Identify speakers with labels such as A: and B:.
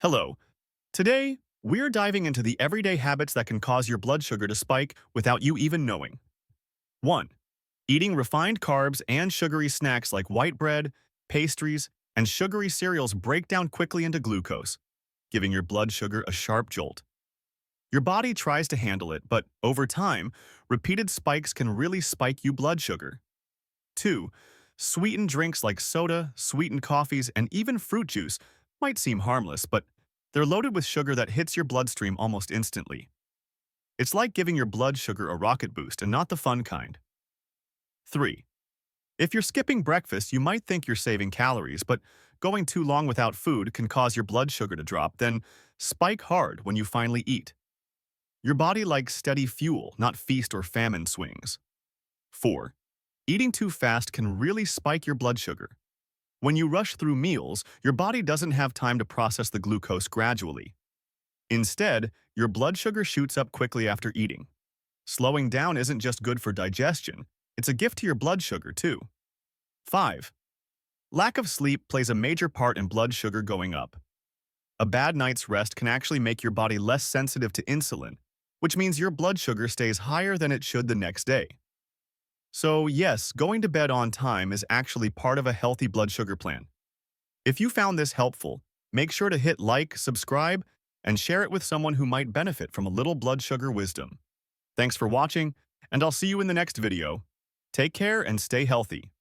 A: Hello. Today, we're diving into the everyday habits that can cause your blood sugar to spike without you even knowing. 1. Eating refined carbs and sugary snacks like white bread, pastries, and sugary cereals break down quickly into glucose, giving your blood sugar a sharp jolt. Your body tries to handle it, but over time, repeated spikes can really spike you blood sugar. 2. Sweetened drinks like soda, sweetened coffees, and even fruit juice might seem harmless, but they're loaded with sugar that hits your bloodstream almost instantly. It's like giving your blood sugar a rocket boost and not the fun kind. 3. If you're skipping breakfast, you might think you're saving calories, but going too long without food can cause your blood sugar to drop, then spike hard when you finally eat. Your body likes steady fuel, not feast or famine swings. 4. Eating too fast can really spike your blood sugar. When you rush through meals, your body doesn't have time to process the glucose gradually. Instead, your blood sugar shoots up quickly after eating. Slowing down isn't just good for digestion, it's a gift to your blood sugar too. 5. Lack of sleep plays a major part in blood sugar going up. A bad night's rest can actually make your body less sensitive to insulin, which means your blood sugar stays higher than it should the next day. So yes, going to bed on time is actually part of a healthy blood sugar plan. If you found this helpful, make sure to hit like, subscribe, and share it with someone who might benefit from a little blood sugar wisdom. Thanks for watching, and I'll see you in the next video. Take care and stay healthy.